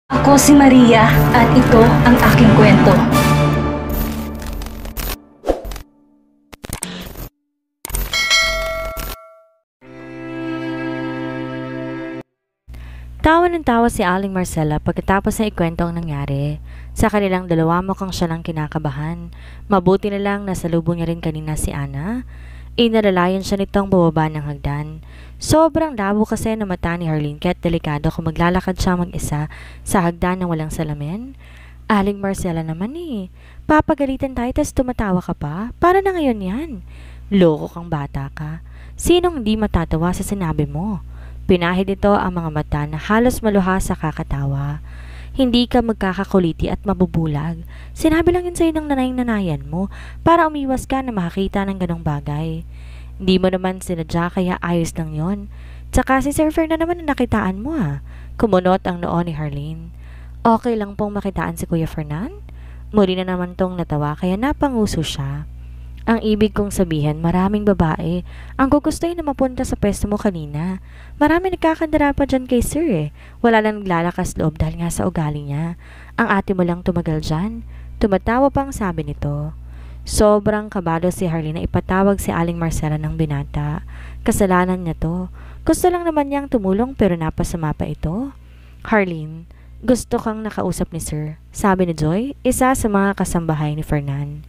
Ako si Maria at ito ang aking kwento. Tawa ng tawa si Aling Marcela pagkatapos na ikwento ang nangyari. Sa kanilang dalawa mukhang siya lang kinakabahan. Mabuti na lang nasalubong niya rin kanina si Ana. Inalalayan siya nitong bababa ng hagdan. Sobrang labo kasi na mata ni Harleen kaya't delikado kung maglalakad siya mag-isa sa hagdan ng walang salamin. Aling Marcela naman Papagalitan tayo tas tumatawa ka pa? Para na ngayon yan? Loko kang bata ka. Sinong hindi matatawa sa sinabi mo? Pinahid ito ang mga mata na halos maluha sa kakatawa. Hindi ka magkakakuliti at mabubulag. Sinabi lang yun sa'yo ng nanay-nanayan mo para umiwas ka na makakita ng ganong bagay. Hindi mo naman sinadya kaya ayos lang yon. Tsaka si Sir Fern na naman na nakitaan mo Kumunot ang noo ni Harleen. Okay lang pong makitaan si Kuya Fernan? Muli na naman tong natawa kaya napanguso siya. Ang ibig kong sabihin, maraming babae ang gugustuhin na mapunta sa pwesto mo kanina. Marami nagkakandara pa dyan kay Sir Wala lang naglalakas loob dahil nga sa ugali niya. Ang ate mo lang tumagal dyan. Tumatawa pang sabi nito. Sobrang kabado si Harleen na ipatawag si Aling Marcela ng binata. Kasalanan niya to. Gusto lang naman niyang tumulong pero napasama pa ito. Harleen, gusto kang nakausap ni Sir, sabi ni Joy, isa sa mga kasambahay ni Fernan.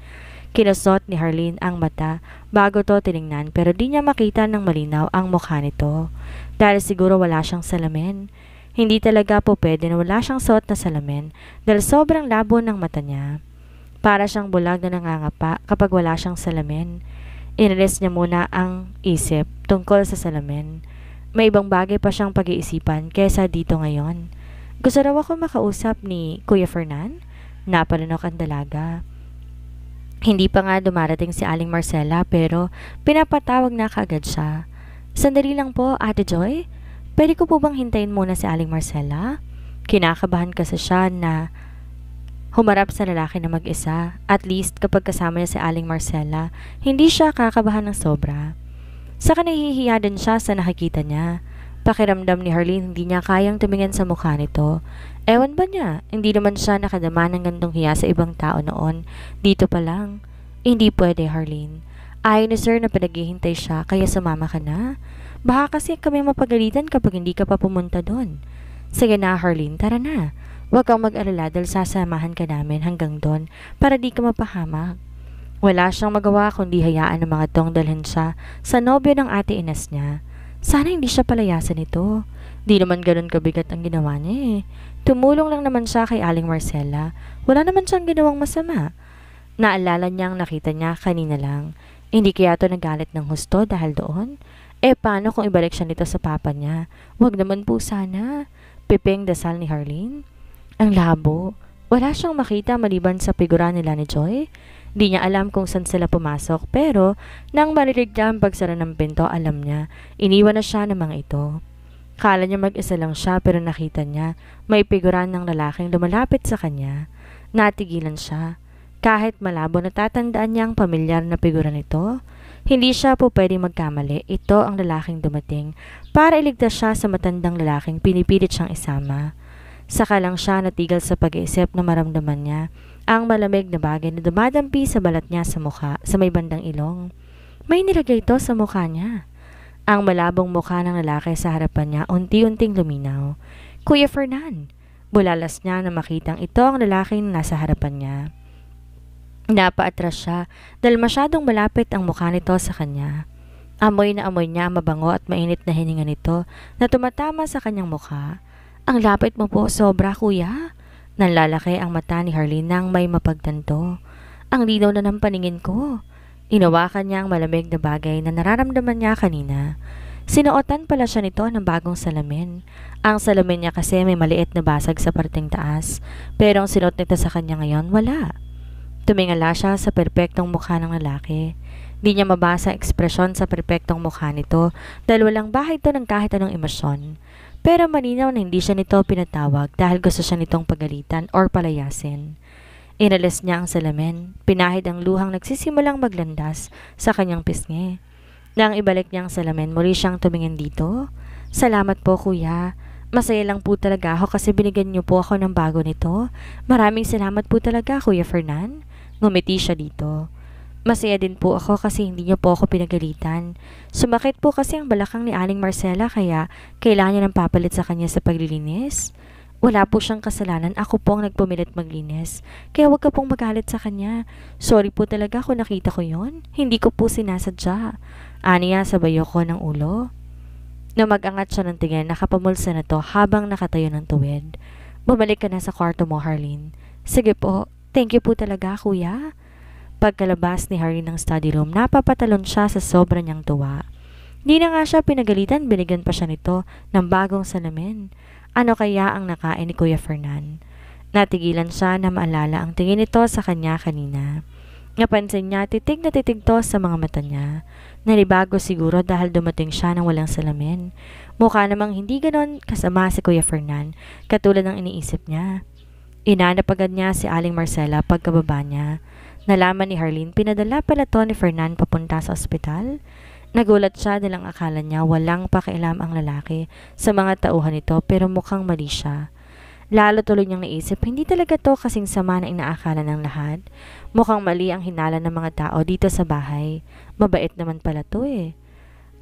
Kinusot ni Harleen ang mata bago to tiningnan pero di niya makita ng malinaw ang mukha nito. Dahil siguro wala siyang salamin. Hindi talaga po pwede na wala siyang suot na salamin dahil sobrang labo ng mata niya. Para siyang bulag na nangangapa kapag wala siyang salamin. Inalis niya muna ang isip tungkol sa salamin. May ibang bagay pa siyang pag-iisipan kesa dito ngayon. Gusto raw ako makausap ni Kuya Fernan? Napalanok ang dalaga. Hindi pa nga dumarating si Aling Marcela pero pinapatawag na kaagad siya. Sandali lang po, Ate Joy. Pwede ko po bang hintayin muna si Aling Marcela? Kinakabahan kasi siya na humarap sa lalaki na mag-isa. At least kapag kasama niya si Aling Marcela, hindi siya kakabahan ng sobra. Saka nahihiya din siya sa nakikita niya. Pakiramdam ni Harleen hindi niya kayang tumingin sa mukha nito. Ewan ba niya, hindi naman siya nakadama ng gandong hiya sa ibang tao noon. Dito pa lang. Hindi pwede, Harleen. Ayaw ni Sir na pinaghihintay siya kaya sumama ka na. Baka kasi kami mapagalitan kapag hindi ka pa pumunta doon. Sige na, Harleen, tara na. Huwag kang mag-alala dahil sasamahan ka namin hanggang doon para di ka mapahamak. Wala siyang magawa kundi hayaan ng mga tong dalhin siya sa nobyo ng ate Ines niya. Sana hindi siya palayasan ito. Di naman ganun kabigat ang ginawa niya Tumulong lang naman siya kay Aling Marcela. Wala naman siyang ginawang masama. Naalala niyang nakita niya kanina lang. Hindi kaya ito nagalit ng husto dahil doon? Paano kung ibalik siya nito sa papa niya? Wag naman po sana. Piping dasal ni Harleen. Ang labo. Wala siyang makita maliban sa figura nila ni Joy. Di niya alam kung saan sila pumasok pero nang marinig niya ang pagsara ng pinto alam niya. Iniwan na siya ng mga ito. Kala niya mag-isa lang siya pero nakita niya may figuran ng lalaking lumalapit sa kanya. Natigilan siya. Kahit malabo natatandaan niya ang pamilyar na figura nito. Hindi siya po pwedeng magkamali. Ito ang lalaking dumating para iligtas siya sa matandang lalaking pinipilit siyang isama. Saka lang siya natigil sa pag-iisip na maramdaman niya ang malamig na bagay na dumadampi sa balat niya sa mukha sa may bandang ilong. May nilagay ito sa mukha niya. Ang malabong mukha ng lalaki sa harapan niya unti-unting luminaw. Kuya Fernan. Bulalas niya na makitang ito ang lalaki na nasa harapan niya. Napaatras siya dahil masyadong malapit ang mukha nito sa kanya. Amoy na amoy niya ang mabango at mainit na hininga nito na tumatama sa kanyang mukha. Ang lapit mo po sobra, kuya. Nanlalaki ang mata ni Harleen nang may mapagtanto. Ang linaw na ng paningin ko. Inawakan niya ang malamig na bagay na nararamdaman niya kanina. Sinuotan pala siya nito ng bagong salamin. Ang salamin niya kasi may maliit na basag sa parteng taas, pero ang sinuot nito sa kanya ngayon, wala. Tumingala siya sa perpektong mukha ng lalaki. Di niya mabasa ekspresyon sa perpektong mukha nito dahil walang bahid to ng kahit anong emosyon. Pero malinaw na hindi siya nito pinatawag dahil gusto siya nitong pagalitan or palayasin. Inalis niya ang salamin, pinahid ang luhang nagsisimulang maglandas sa kanyang pisngi. Nang ibalik niya ang salamin, muli siyang tumingin dito. Salamat po, kuya. Masaya lang po talaga ako kasi binigyan niyo po ako ng bago nito. Maraming salamat po talaga, Kuya Fernan. Ngumiti siya dito. Masaya din po ako kasi hindi niyo po ako pinagalitan. Sumakit po kasi ang balakang ni Aling Marcela kaya kailangan niya ng papalit sa kanya sa paglilinis. Wala po siyang kasalanan, ako po ang nagpumilit maglinis. Kaya huwag ka pong magalit sa kanya. Sorry po talaga kung nakita ko yon. Hindi ko po sinasadya. Aniya sa bayo ko ng ulo. Na mag-angat siya ng tingin, nakapamulsa na to habang nakatayo ng tuwid. Bumalik ka na sa kwarto mo, Harleen. Sige po, thank you po talaga, kuya. Pagkalabas ni Harleen ng study room, napapatalon siya sa sobra niyang tuwa. Di na nga siya pinagalitan, binigyan pa siya nito ng bagong salamin. Ano kaya ang nakain ni Kuya Fernan? Natigilan siya na maalala ang tingin nito sa kanya kanina. Napansin niya, titig na titig to sa mga mata niya. Nalibago siguro dahil dumating siya ng walang salamin. Mukha namang hindi ganon kasama si Kuya Fernan, katulad ng iniisip niya. Inanap agad niya si Aling Marcela pagkababa niya. Nalaman ni Harleen, pinadala pala to ni Fernan papunta sa ospital. Nagulat siya dahil ang akala niya walang pakialam ang lalaki sa mga tauhan nito pero mukhang mali siya. Lalo tuloy niyang naisip, hindi talaga to kasing sama na inaakala ng lahat. Mukhang mali ang hinala ng mga tao dito sa bahay. Mabait naman pala to eh.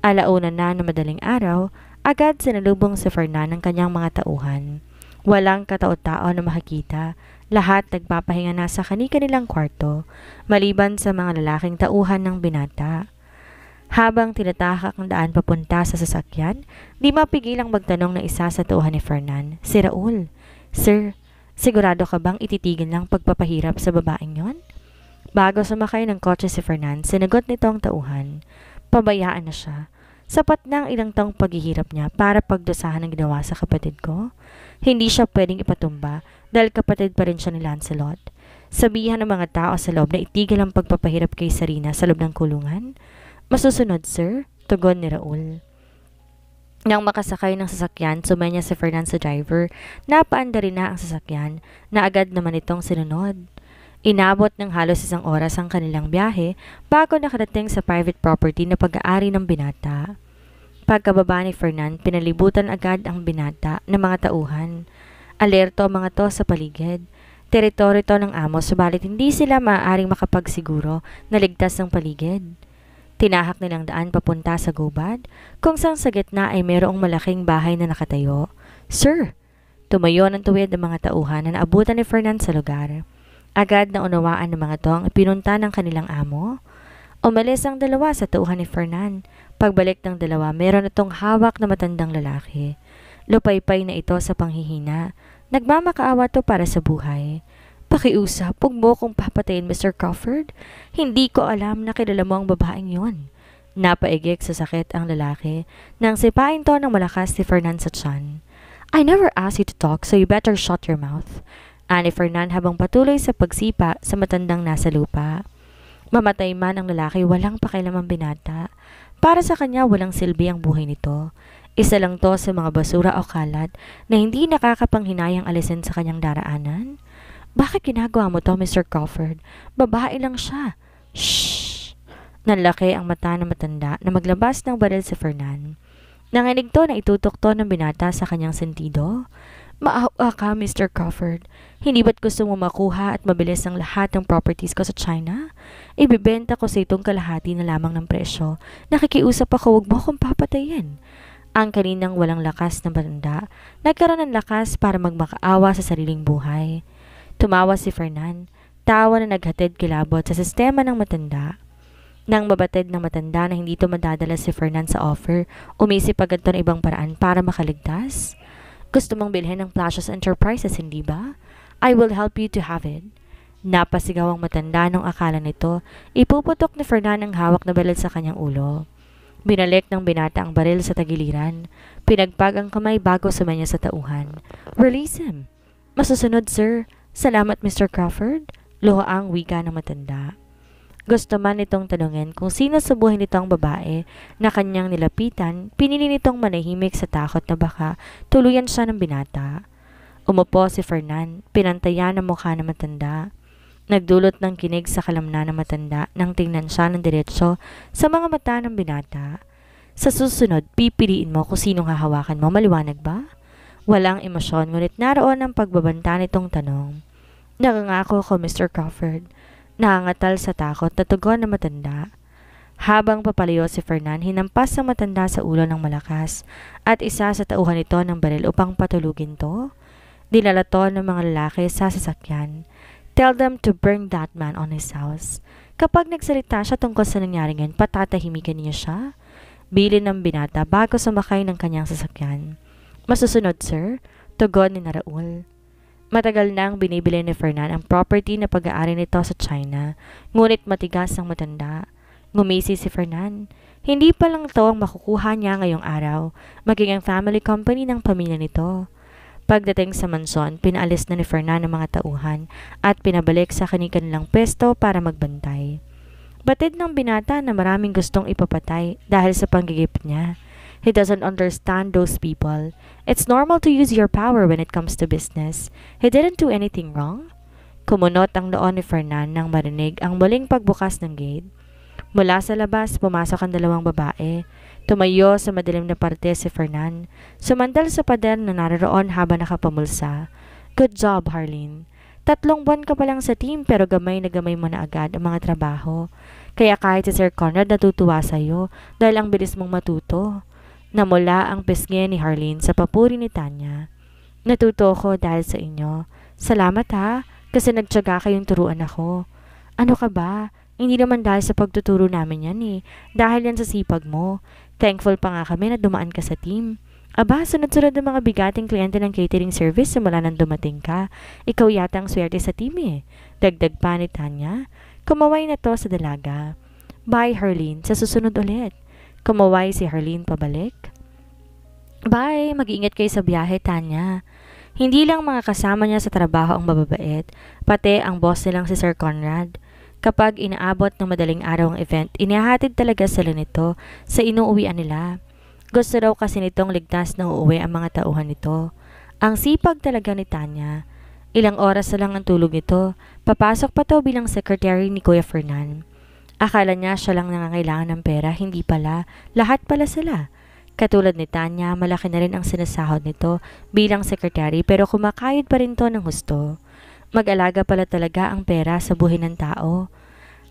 Alauna na madaling araw, agad sinalubong si Fernan ng kanyang mga tauhan. Walang katao-tao na makikita. Lahat nagpapahinga na sa kani-kanilang kwarto, maliban sa mga lalaking tauhan ng binata. Habang tinatahak ang daan papunta sa sasakyan, di mapigilang magtanong ng isa sa tauhan ni Fernan, si Raul. Sir, sigurado ka bang ititigil lang pagpapahirap sa babaeng yon? Bago sumakay ng kotse si Fernan, sinagot nitong tauhan. Pabayaan na siya. Sapat na ang ilang taong paghihirap niya para pagdusahan ang ginawa sa kapatid ko. Hindi siya pwedeng ipatumba dahil kapatid pa rin siya ni Lancelot. Sabihan ng mga tao sa loob na itigil ang pagpapahirap kay Sarina sa loob ng kulungan. Masusunod, sir, tugon ni Raul. Nang makasakay ng sasakyan, sumenya si Fernan sa driver. Napaanda rin na ang sasakyan na agad naman itong sinunod. Inabot ng halos 1 oras ang kanilang biyahe bago nakarating sa private property na pag-aari ng binata. Pagkababa ni Fernan, pinalibutan agad ang binata ng mga tauhan. Alerto ang mga to sa paligid. Teritoryo to ng amo subalit hindi sila maaaring makapagsiguro na ligtas ang paligid. Tinahak nilang daan papunta sa gubad kung saan sa gitna ay mayroong malaking bahay na nakatayo. Sir! Tumayo ng tuwid ang mga tauhan na naabutan ni Fernan sa lugar. Agad na unawaan ng mga to ang pinunta ng kanilang amo. Umalis ang dalawa sa tauhan ni Fernan. Pagbalik ng dalawa, meron itong hawak na matandang lalaki. Lupaypay na ito sa panghihina. Nagmamakaawa to para sa buhay. Pakiusap, huwag mo kong papatayin, Mr. Crawford. Hindi ko alam na kilala mo ang babaeng yon. Napaigik sa sakit ang lalaki nang sipain to ng malakas si Fernan sa tiyan. I never asked you to talk, so you better shut your mouth. Ani Fernan habang patuloy sa pagsipa sa matandang nasa lupa. Mamatay man ang lalaki, walang pakialam ang binata. Para sa kanya, walang silbi ang buhay nito. Isa lang to sa mga basura o kalat na hindi nakakapanghinayang alisin sa kanyang daraanan. Bakit ginagawa mo to, Mr. Crawford? Babae lang siya. Shhh! Nanlaki ang mata ng matanda na maglabas ng baril si Fernan. Nanginig to na itutok to ng binata sa kanyang sentido. Maawa ka, Mr. Crawford. Hindi ba't gusto mo makuha at mabilis ang lahat ng properties ko sa China? Ibibenta ko sa itong kalahati na lamang ng presyo. Nakikiusap ako, huwag mo akong papatayin. Ang kaninang walang lakas na matanda, nagkaroon ng lakas para magmakaawa sa sariling buhay. Tumawa si Fernan, tawa na naghatid kilabot sa sistema ng matanda. Nang mabatid ng matanda na hindi to madadala si Fernan sa offer, umisip agad to ng ibang paraan para makaligtas. Gusto mong bilhin ng Placios Enterprises, hindi ba? I will help you to have it. Napasigaw ang matanda nung akala nito, ipuputok ni Fernan ang hawak na baril sa kanyang ulo. Binalik ng binata ang baril sa tagiliran. Pinagpag ang kamay bago sumenya sa tauhan. Release him. Masusunod, sir. Salamat, Mr. Crawford. Luha ang wika ng matanda. Gusto man nitong tanungin kung sino sa buhay nitong babae na kanyang nilapitan, pinili nitong manahimik sa takot na baka tuluyan siya ng binata. Umupo si Fernan, pinantayan ang mukha ng matanda. Nagdulot ng kinig sa kalamnan ng matanda nang tingnan siya ng diretsyo sa mga mata ng binata. Sa susunod, pipiliin mo kung sinong hahawakan mo, maliwanag ba? Walang emosyon ngunit naroon ang pagbabanta nitong tanong. Nakangako ko, Mr. Crawford. Nangangatal sa takot na tugon na matanda. Habang papalayo si Fernan, hinampas ang matanda sa ulo ng malakas at isa sa tauhan nito ng baril upang patulugin to. Dinala to ng mga lalaki sa sasakyan. Tell them to bring that man on his house. Kapag nagsalita siya tungkol sa nangyari ngayon, patatahimikan niya siya. Bilin ng binata bago sumakay ng kanyang sasakyan. Masusunod, sir, tugon ni Raul. Matagal nang binibili ni Fernan ang property na pag-aari nito sa China, ngunit matigas ang matanda. Ngumisi si Fernan. Hindi pa lang ito ang makukuha niya ngayong araw, maging ang family company ng pamilya nito. Pagdating sa mansyon, pinaalis na ni Fernan ang mga tauhan at pinabalik sa kanilang pwesto para magbantay. Batid ng binata na maraming gustong ipapatay dahil sa panggigip niya. He doesn't understand those people. It's normal to use your power when it comes to business. He didn't do anything wrong. Kumunot ang noon ni Fernan nang marinig ang muling pagbukas ng gate. Mula sa labas, pumasok ang dalawang babae. Tumayo sa madilim na parte si Fernan. Sumandal sa pader na naroon habang nakapamulsa. Good job, Harleen. 3 buwan ka pa lang sa team pero gamay na gamay mo na agad ang mga trabaho. Kaya kahit si Sir Conrad natutuwa sa'yo dahil ang bilis mong matuto. Namula ang pisngi ni Harleen sa papuri ni Tanya. Natuto ko dahil sa inyo. Salamat ha, kasi nagtiyaga kayong turuan ako. Ano ka ba? Hindi naman dahil sa pagtuturo namin yan eh. Dahil yan sa sipag mo. Thankful pa nga kami na dumaan ka sa team. Aba, sunod-sunod ng mga bigating kliyente ng catering service simula nang dumating ka. Ikaw yata ang swerte sa team eh. Dagdag pa ni Tanya. Kumaway na to sa dalaga. Bye, Harleen. Sa susunod ulit. Kumaway si Harleen pabalik. Bye. Mag-iingat kayo sa biyahe, Tanya. Hindi lang mga kasama niya sa trabaho ang mababait, pati ang boss nilang si Sir Conrad. Kapag inaabot ng madaling araw ang event, inihahatid talaga sila nito sa inuuwian nila. Gusto daw kasi nitong ligtas na uuwi ang mga tauhan nito. Ang sipag talaga ni Tanya. Ilang oras na lang ang tulog nito. Papasok pa to bilang secretary ni Kuya Fernan. Akala niya siya lang nangangailangan ng pera, hindi pala. Lahat pala sila. Katulad ni Tanya, malaki na rin ang sinasahod nito bilang secretary pero kumakayod pa rin to ng husto. Mag-alaga pala talaga ang pera sa buhay ng tao.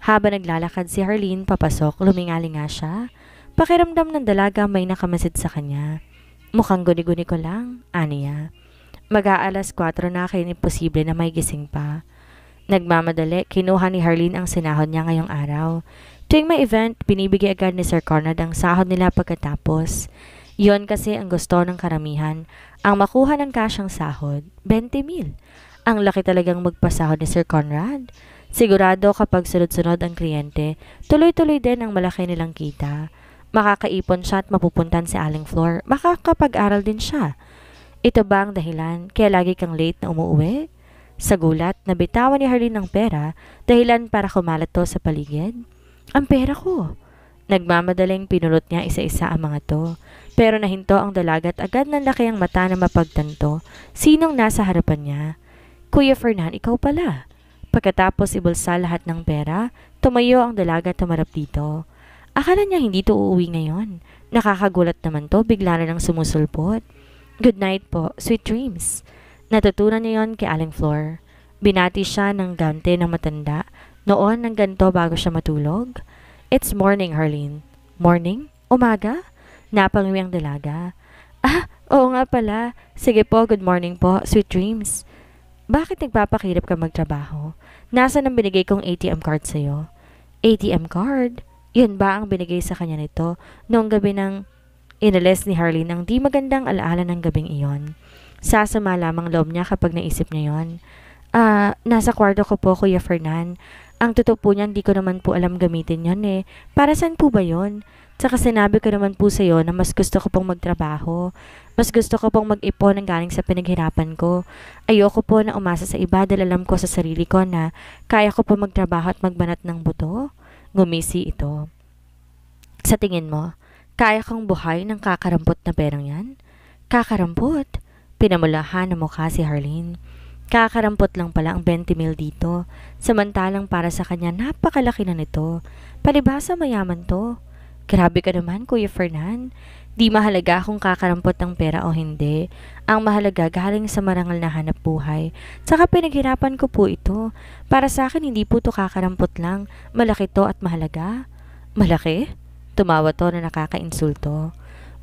Habang naglalakad si Harleen papasok, lumingali nga siya. Pakiramdam ng dalaga may nakamasid sa kanya. Mukhang guni-guni ko lang, aniya. Mag-aalas 4 na kaya imposible na may gising pa. Nagmamadali, kinuha ni Harleen ang sinahod niya ngayong araw. Tuwing may event, binibigay agad ni Sir Conrad ang sahod nila pagkatapos. Yon kasi ang gusto ng karamihan, ang makuha ng kasyang sahod, 20,000. Ang laki talagang magpasahod ni Sir Conrad. Sigurado kapag sunod-sunod ang kliyente, tuloy-tuloy din ang malaki nilang kita. Makakaipon siya at mapupuntan si Aling Flor. Makakapag-aral din siya. Ito ba ang dahilan kaya lagi kang late na umuwi? Sa gulat, nabitawan ni Harleen ng pera, dahilan para kumalat to sa paligid. Ang pera ko! Nagmamadaling pinulot niya isa-isa ang mga to. Pero nahinto ang dalaga at agad nanlaki ang mata na mapagtanto. Sinong nasa harapan niya? Kuya Fernan, ikaw pala. Pagkatapos ibulsa lahat ng pera, tumayo ang dalaga at tumarap dito. Akala niya hindi to uuwi ngayon. Nakakagulat naman to, bigla na lang sumusulpot. Good night po, sweet dreams. Natutunan niya yon kay Aling Flor. Binati siya ng gante ng matanda. Noon ng ganito bago siya matulog. It's morning, Harleen. Morning? Umaga? Napangiwi ang dalaga. Ah, oo nga pala. Sige po, good morning po, sweet dreams. Bakit nagpapakirap ka magtrabaho? Nasaan ang binigay kong ATM card sa'yo? ATM card? Yun ba ang binigay sa kanya nito noong gabi ng inalis ni Harleen ang di magandang alaala ng gabing iyon? Sasama lamang loob niya kapag naisip niya yon. Nasa kwarto ko po, Kuya Fernan. Ang totoo po niyan, di ko naman po alam gamitin yon eh. Para saan po ba yon? Tsaka sinabi ko naman po sa'yo na mas gusto ko pong magtrabaho. Mas gusto ko pong mag-ipon ng galing sa pinaghirapan ko. Ayoko po na umasa sa iba dahil alam ko sa sarili ko na kaya ko po magtrabaho at magbanat ng buto. Ngumisi ito. Sa tingin mo, kaya kang buhay ng kakarampot na perang yan? Kakarampot? Pinamulahan ng mukha si Harleen. Kakarampot lang pala ang 20,000 dito. Samantalang para sa kanya napakalaki na nito. Palibhasa mayaman to. Grabe ka naman, Kuya Fernan. Di mahalaga kung kakarampot ng pera o hindi. Ang mahalaga galing sa marangal na hanap buhay. Saka pinaghirapan ko po ito. Para sa akin hindi po ito kakarampot lang. Malaki to at mahalaga. Malaki? Tumawa to na nakakainsulto.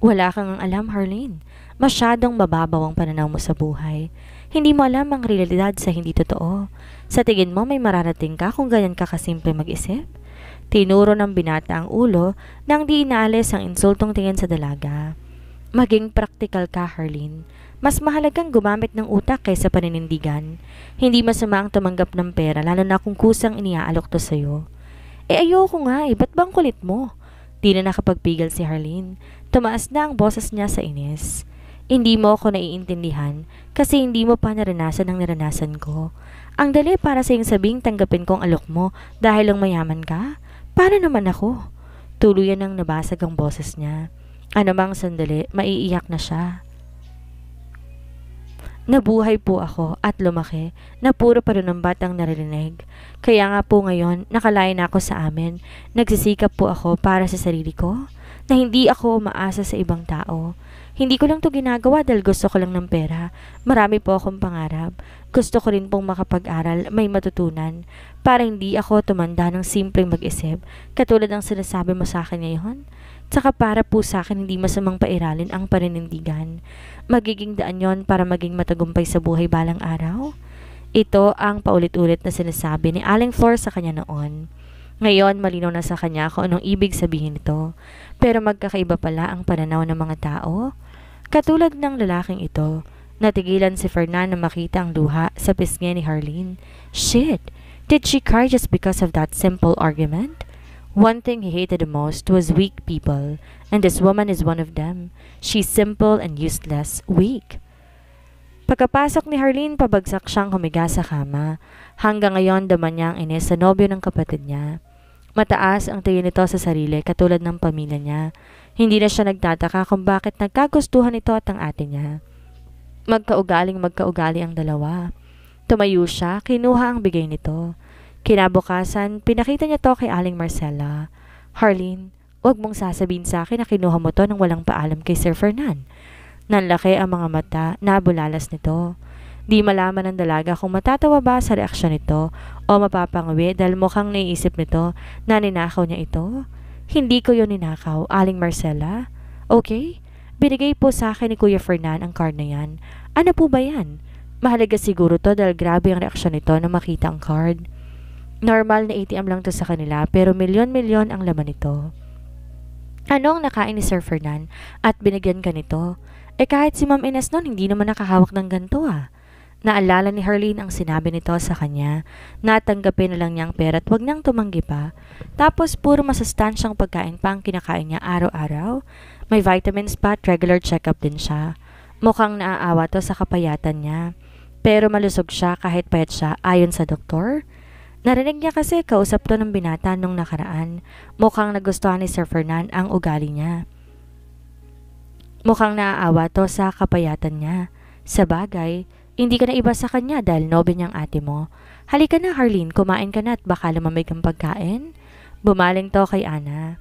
Wala kang alam, Harleen. Masyadong mababaw ang pananaw mo sa buhay. Hindi mo alam ang realidad sa hindi totoo. Sa tingin mo may mararating ka kung ganyan ka kasimple mag-isip? Tinuro ng binata ang ulo nang di inaalis ang insultong tingin sa dalaga. Maging praktikal ka, Harleen. Mas mahalagang gumamit ng utak kaysa paninindigan. Hindi masama ang tumanggap ng pera lalo na kung kusang iniaalok to sa'yo. Ayoko nga ba't bang kulit mo? Di na nakapagpigil si Harleen. Tumaas na ang boses niya sa inis. Hindi mo ako naiintindihan kasi hindi mo pa naranasan ang naranasan ko. Ang dali para sa iyong sabing tanggapin kong alok mo dahil lang mayaman ka? Paano naman ako? Tuluyan ang nabasag ang boses niya. Ano mang sandali, maiiyak na siya. Nabuhay po ako at lumaki na puro panunumbat ang naririnig. Kaya nga po ngayon, nakalayo na ako sa amin. Nagsisikap po ako para sa sarili ko na hindi ako umaasa sa ibang tao. Hindi ko lang to ginagawa dahil gusto ko lang ng pera. Marami po akong pangarap. Gusto ko rin pong makapag-aral, may matutunan. Para hindi ako tumanda ng simpleng mag-isip, katulad ng sinasabi mo sa akin ngayon. Tsaka para po sa akin hindi masamang pairalin ang paninindigan. Magiging daan yon para maging matagumpay sa buhay balang araw. Ito ang paulit-ulit na sinasabi ni Aling Flor sa kanya noon. Ngayon malinaw na sa kanya kung anong ibig sabihin nito. Pero magkakaiba pala ang pananaw ng mga tao. Katulad ng lalaking ito, natigilan si Fernan na makita ang luha sa pisngi ni Harleen. Shit! Did she cry just because of that simple argument? One thing he hated the most was weak people, and this woman is one of them. She's simple and useless, weak. Pagkapasok ni Harleen, pabagsak siyang humiga sa kama. Hanggang ngayon, daman niya ang inis sa nobyo ng kapatid niya. Mataas ang tingin nito sa sarili katulad ng pamilya niya. Hindi na siya nagtataka kung bakit nagkagustuhan ito at ang ate niya. Magkaugali ang dalawa. Tumayo siya, kinuha ang bigay nito. Kinabukasan, pinakita niya to kay Aling Marcella. Harleen, huwag mong sasabihin sa akin na kinuha mo to nang walang paalam kay Sir Fernan. Nanlaki ang mga mata na bulalas nito. Di malaman ng dalaga kung matatawa ba sa reaksyon nito o mapapangawi dahil mukhang naiisip nito na ninakaw niya ito. Hindi ko yun ninakaw, Aling Marcella. Okay? Binigay po sa akin ni Kuya Fernan ang card na yan. Ano po ba yan? Mahalaga siguro to dahil grabe ang reaksyon nito na makita ang card. Normal na ATM lang to sa kanila pero milyon-milyon ang laman nito. Anong nakain ni Sir Fernan at binigyan ka nito? Kahit si Ma'am Ines noon hindi naman nakahawak ng ganito ah. Naalala ni Harleen ang sinabi nito sa kanya. Natanggapin na lang niyang pera at wag niyang tumanggi pa. Tapos puro masustansyang pagkain pa ang kinakain niya araw-araw. May vitamins pa at regular check-up din siya. Mukhang naaawa to sa kapayatan niya. Pero malusog siya kahit payat siya ayon sa doktor. Narinig niya kasi kausap to ng binata nung nakaraan. Mukhang nagustuhan ni Sir Fernan ang ugali niya. Mukhang naaawa to sa kapayatan niya. Sa bagay, hindi ka na iba sa kanya dahil nobe niyang ate mo. Halika na Harleen, kumain ka na at baka lumamig ang pagkain. Bumaling to kay Ana.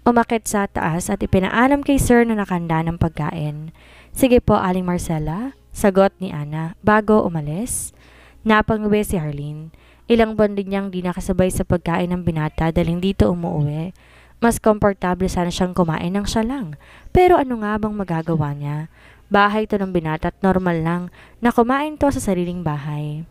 Umakit sa taas at ipinaalam kay Sir na nakanda ng pagkain. Sige po Aling Marcella, sagot ni Ana bago umalis. Napanguwi si Harleen. Ilang buwan din niyang di nakasabay sa pagkain ng binata dahil hindi to umuwi. Mas komportable sana siyang kumain ng siya lang. Pero ano nga bang magagawa niya? Bahay to ng binata at normal lang na kumain to sa sariling bahay.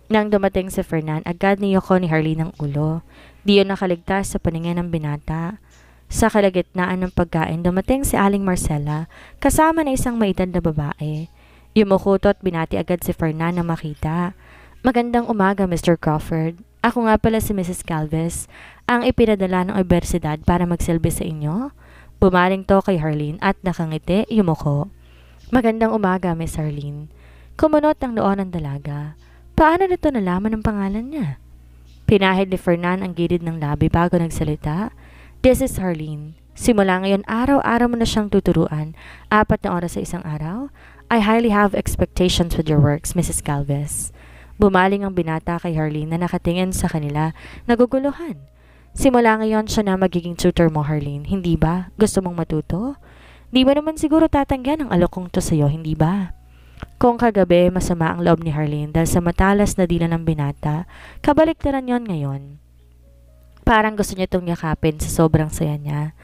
Nang dumating si Fernan, agad niyoko ni Harleen ang ulo. Di yun nakaligtas sa paningin ng binata. Sa kalagitnaan ng pagkain, dumating si Aling Marcella kasama na isang maedad na babae. Yumuko to at binati agad si Fernan na makita. Magandang umaga, Mr. Crawford. Ako nga pala si Mrs. Calves, ang ipinadala ng obersidad para magsilbi sa inyo. Bumaling to kay Harleen at nakangiti, yumuko. Magandang umaga, Miss Harleen. Kumunot ang noon ng dalaga. Paano nito nalaman ang pangalan niya? Pinahid ni Fernan ang gilid ng labi bago nagsalita. This is Harleen. Simula ngayon, araw-araw mo na siyang tuturuan. 4 na oras sa isang araw. I highly have expectations with your works, Mrs. Calves. Bumaling ang binata kay Harleen na nakatingin sa kanila, naguguluhan. Simula ngayon siya na magiging tutor mo, Harleen. Hindi ba? Gusto mong matuto? Di mo naman siguro tatanggihan ang alok kong to sa'yo, hindi ba? Kung kagabi masama ang loob ni Harleen dahil sa matalas na dila ng binata, kabaliktaran yon ngayon. Parang gusto niya itong yakapin sa sobrang saya niya.